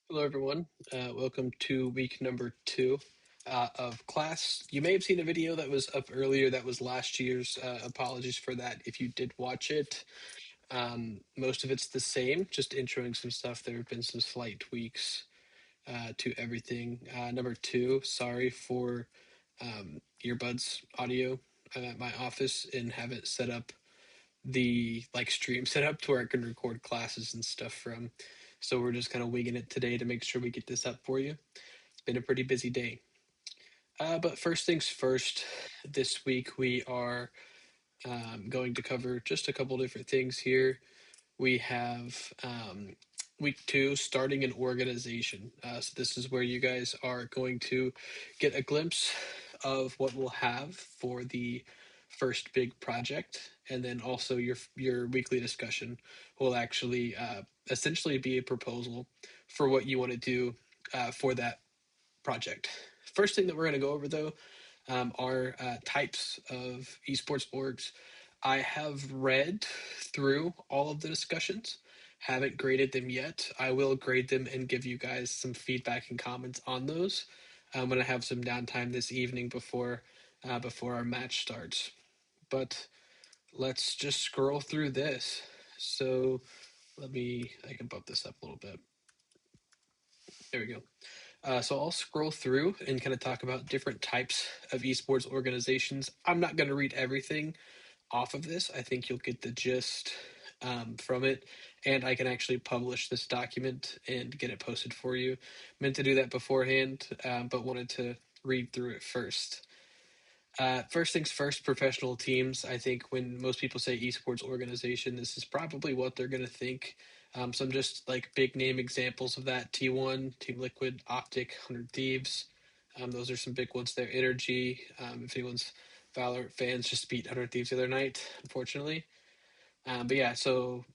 Hello, everyone. Welcome to week number two of class. You may have seen a video that was up earlier that was last year's. Apologies for that if you did watch it. Most of it's the same, just introing some stuff. There have been some slight tweaks to everything. Number two, sorry for earbuds audio. I'm at my office and haven't set up the stream setup to where I can record classes and stuff from. So we're just kind of winging it today to make sure we get this up for you. It's been a pretty busy day. But first things first, this week we are going to cover just a couple different things here. We have week two, starting an organization. So this is where you guys are going to get a glimpse of what we'll have for the first big project, and then also your weekly discussion will actually essentially be a proposal for what you want to do for that project. First thing that we're going to go over though are types of esports orgs. I have read through all of the discussions, haven't graded them yet. I will grade them and give you guys some feedback and comments on those when I have some downtime this evening before our match starts. But let's just scroll through this. So I can bump this up a little bit. There we go. So I'll scroll through and kind of talk about different types of esports organizations. I'm not going to read everything off of this. I think you'll get the gist from it, and I can actually publish this document and get it posted for you. Meant to do that beforehand, but wanted to read through it first. First things first, professional teams. I think when most people say esports organization, this is probably what they're going to think. Some just like big name examples of that: T1, Team Liquid, Optic, 100 Thieves. Those are some big ones there. Energy. If anyone's Valorant fans, just beat 100 Thieves the other night, unfortunately. But yeah, so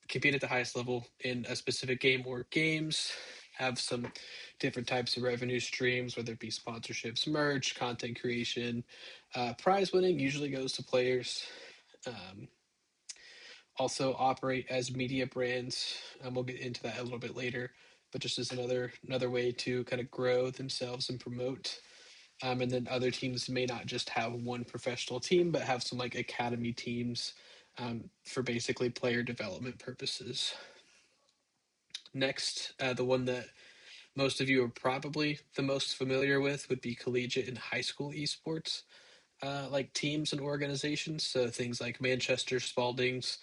compete at the highest level in a specific game or games, have some different types of revenue streams, whether it be sponsorships, merch, content creation. Prize winning usually goes to players. Um, Also operate as media brands. We'll get into that a little bit later, but just as another way to kind of grow themselves and promote. And then other teams may not just have one professional team, but have some like academy teams for basically player development purposes. Next, the one that most of you are probably the most familiar with would be collegiate and high school esports, like teams and organizations. So things like Manchester, Spaldings,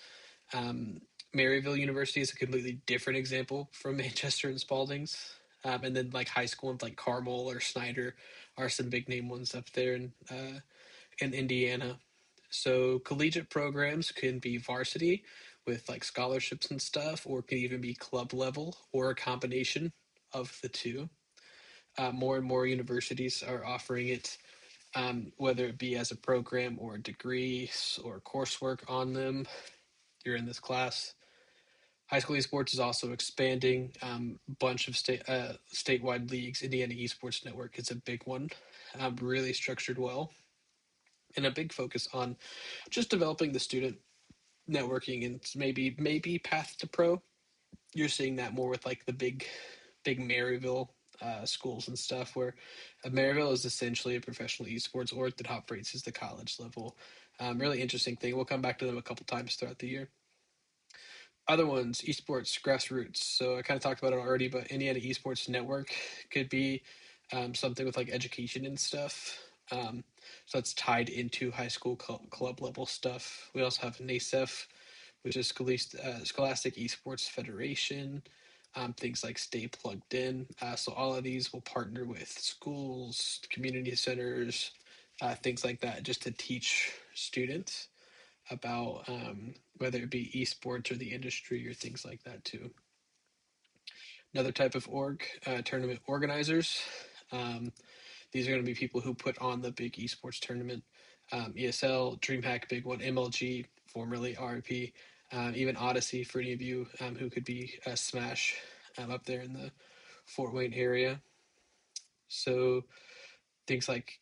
um, Maryville University is a completely different example from Manchester and Spaldings. And then like high school ones like Carmel or Snyder are some big name ones up there in Indiana. So collegiate programs can be varsity with like scholarships and stuff, or can even be club level or a combination of the two. More and more universities are offering it, whether it be as a program or degrees or coursework on them. You're in this class. High school esports is also expanding. Bunch of statewide leagues. Indiana Esports Network is a big one, really structured well, and a big focus on just developing the student networking and maybe path to pro. You're seeing that more with like the big Maryville schools and stuff, where Maryville is essentially a professional esports org that operates as the college level. Really interesting thing. We'll come back to them a couple times throughout the year. Other ones, esports grassroots. So I kind of talked about it already, but Indiana Esports Network could be something with like education and stuff. So that's tied into high school club level stuff. We also have NASEF, which is Scholastic Esports Federation. Things like Stay Plugged In. So all of these will partner with schools, community centers, things like that, just to teach students about whether it be esports or the industry or things like that too. Another type of tournament organizers. Um, these are going to be people who put on the big esports tournament. ESL, DreamHack, big one, MLG, formerly RP, even Odyssey for any of you who could be Smash up there in the Fort Wayne area. So things like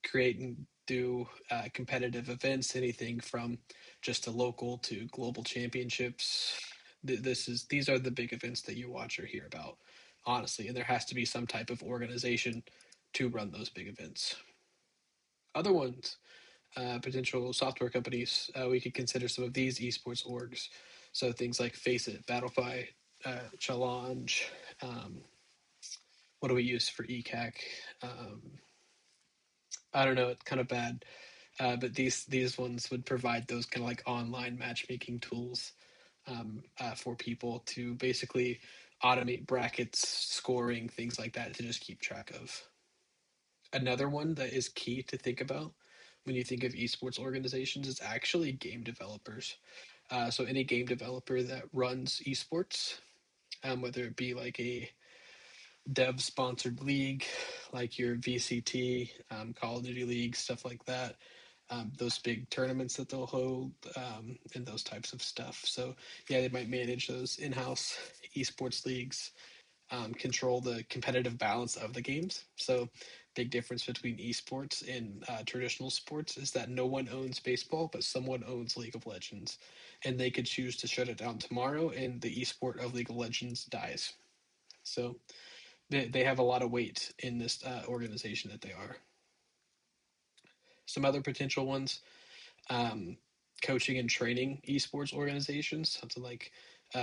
create and do competitive events, anything from just a local to global championships. These are the big events that you watch or hear about. honestly, and there has to be some type of organization to run those big events. Other ones, potential software companies, we could consider some of these esports orgs. So things like Faceit, Battlefy, Challenge. Um, what do we use for ECAC? Um, I don't know. It's kind of bad, but these ones would provide those kind of like online matchmaking tools for people to basically automate brackets, scoring, things like that to just keep track of. Another one that is key to think about when you think of esports organizations is actually game developers. So any game developer that runs esports, whether it be like a dev sponsored league like your VCT, Call of Duty League, stuff like that. Those big tournaments that they'll hold, and those types of stuff. So, yeah, they might manage those in house esports leagues, control the competitive balance of the games. So, big difference between esports and traditional sports is that no one owns baseball, but someone owns League of Legends. And they could choose to shut it down tomorrow, and the esport of League of Legends dies. So, they have a lot of weight in this organization that they are. Some other potential ones, um, coaching and training esports organizations, something like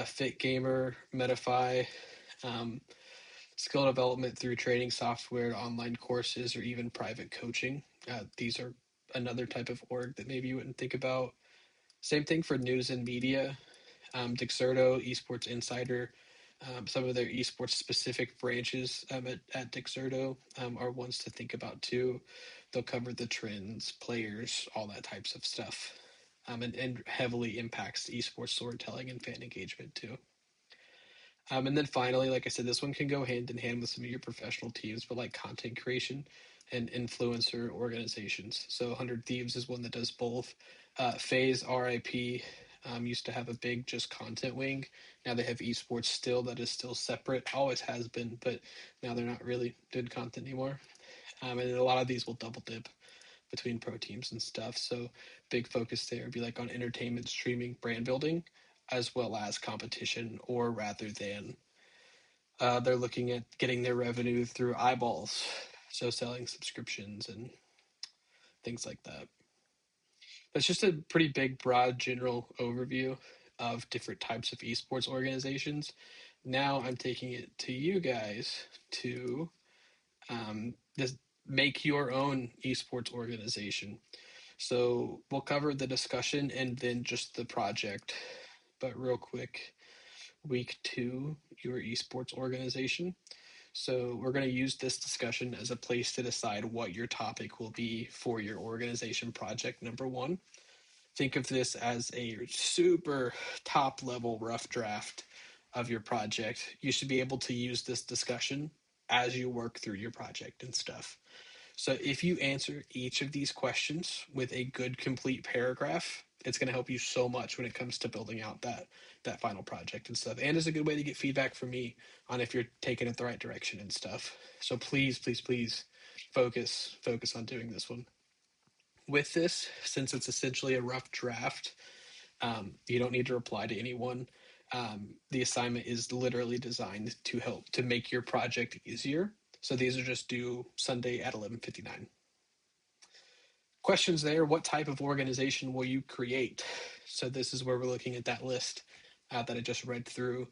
Fit Gamer, Medify, um, skill development through training software, online courses, or even private coaching. These are another type of org that maybe you wouldn't think about. Same thing for news and media. Dexerto, Esports Insider, some of their esports specific branches at Dexerto are ones to think about too. They'll cover the trends, players, all that types of stuff, and heavily impacts esports storytelling and fan engagement too. And then finally, like I said, this one can go hand in hand with some of your professional teams, but like content creation and influencer organizations. So 100 Thieves is one that does both. Phase RIP used to have a big just content wing. Now they have esports still that is still separate, always has been, but now they're not really doing content anymore. And a lot of these will double dip between pro teams and stuff. So big focus there would be like on entertainment, streaming, brand building, as well as competition, or rather than they're looking at getting their revenue through eyeballs, so selling subscriptions and things like that. That's just a pretty big, broad, general overview of different types of esports organizations. Now I'm taking it to you guys to just make your own esports organization. So we'll cover the discussion and then just the project. But real quick, week 2, your esports organization. So we're going to use this discussion as a place to decide what your topic will be for your organization project number 1. Think of this as a super top level rough draft of your project. You should be able to use this discussion as you work through your project and stuff. So if you answer each of these questions with a good complete paragraph, it's going to help you so much when it comes to building out that final project and stuff. And it's a good way to get feedback from me on if you're taking it the right direction and stuff. So please, please, please focus on doing this one. With this, since it's essentially a rough draft, you don't need to reply to anyone. The assignment is literally designed to help to make your project easier. So these are just due Sunday at 11:59. Questions there. What type of organization will you create? So this is where we're looking at that list that I just read through.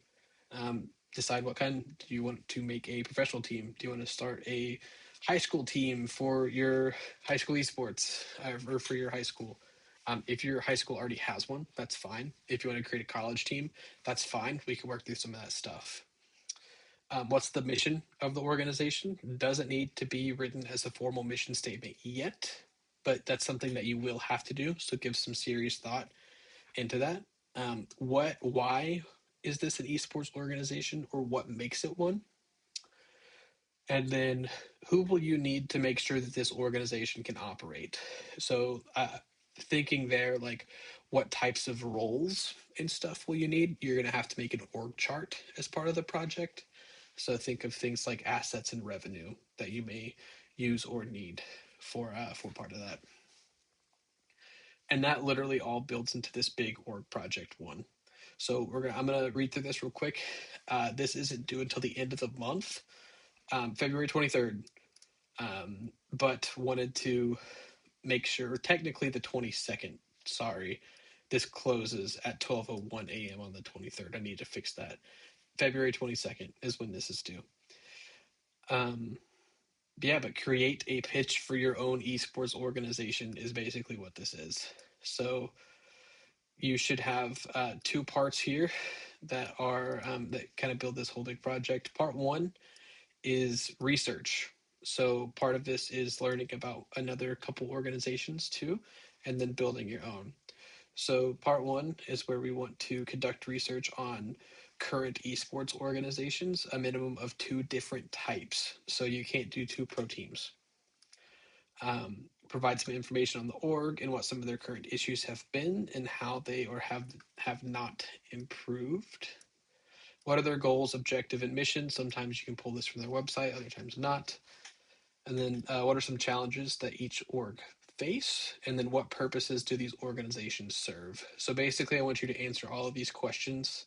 Decide what kind. Do you want to make a professional team? Do you want to start a high school team for your high school esports or for your high school? If your high school already has one, that's fine. If you want to create a college team, that's fine. We can work through some of that stuff. What's the mission of the organization? Doesn't need to be written as a formal mission statement yet, but that's something that you will have to do. So give some serious thought into that. Why is this an esports organization, or what makes it one? And then who will you need to make sure that this organization can operate? So thinking there, like what types of roles and stuff will you need? You're going to have to make an org chart as part of the project. So think of things like assets and revenue that you may use or need for part of that. And that literally all builds into this big org project 1. So I'm gonna read through this real quick. This isn't due until the end of the month, February 23rd. But wanted to make sure, technically the 22nd. Sorry, this closes at 12:01 a.m. on the 23rd. I need to fix that. February 22nd is when this is due. Um, yeah, but create a pitch for your own esports organization is basically what this is. So you should have two parts here that are that kind of build this whole big project. Part one is research. So part of this is learning about another couple organizations too, and then building your own. So part one is where we want to conduct research on current esports organizations, a minimum of two different types. So you can't do two pro teams. Provide some information on the org and what some of their current issues have been and how they or have not improved. What are their goals, objective, and mission? Sometimes you can pull this from their website, other times not. And then what are some challenges that each org face? And then what purposes do these organizations serve? So basically, I want you to answer all of these questions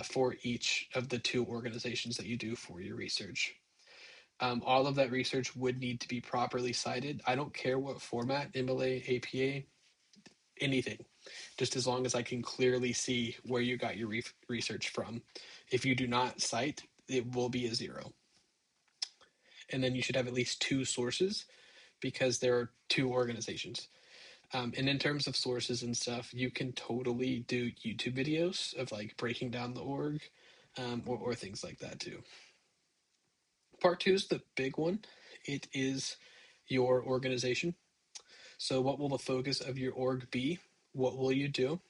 for each of the two organizations that you do for your research. All of that research would need to be properly cited. I don't care what format, MLA, APA, anything, just as long as I can clearly see where you got your research from. If you do not cite, it will be a 0. And then you should have at least two sources because there are two organizations. And in terms of sources and stuff, you can totally do YouTube videos of like breaking down the org or things like that too. Part two is the big one. It is your organization. So, what will the focus of your org be? What will you do?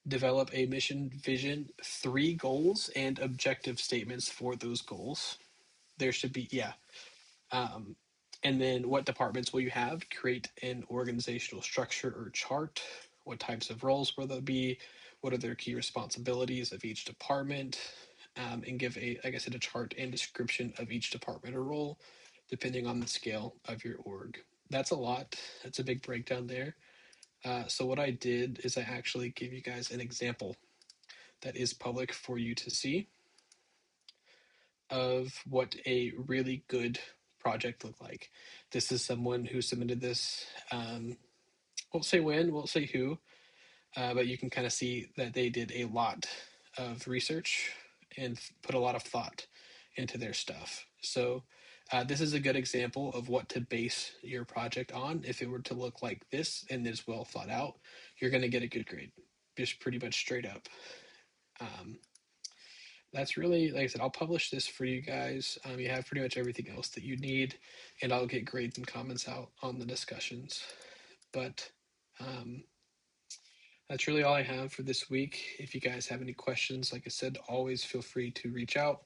Develop a mission, vision, 3 goals, and objective statements for those goals. There should be, yeah. Um, and then what departments will you have? Create an organizational structure or chart. What types of roles will there be? What are their key responsibilities of each department? And give like I said, a chart and description of each department or role, depending on the scale of your org. That's a lot. That's a big breakdown there. So what I did is I actually gave you guys an example that is public for you to see of what a really good project looked like. This is someone who submitted this. Won't say when, won't say who, but you can kind of see that they did a lot of research and put a lot of thought into their stuff. So this is a good example of what to base your project on. If it were to look like this and is well thought out, you're going to get a good grade, just pretty much straight up. That's really, like I said, I'll publish this for you guys. You have pretty much everything else that you need, and I'll get grades and comments out on the discussions. But that's really all I have for this week. If you guys have any questions, like I said, always feel free to reach out,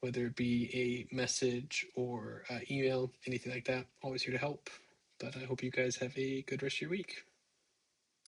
whether it be a message or email, anything like that. Always here to help. But I hope you guys have a good rest of your week.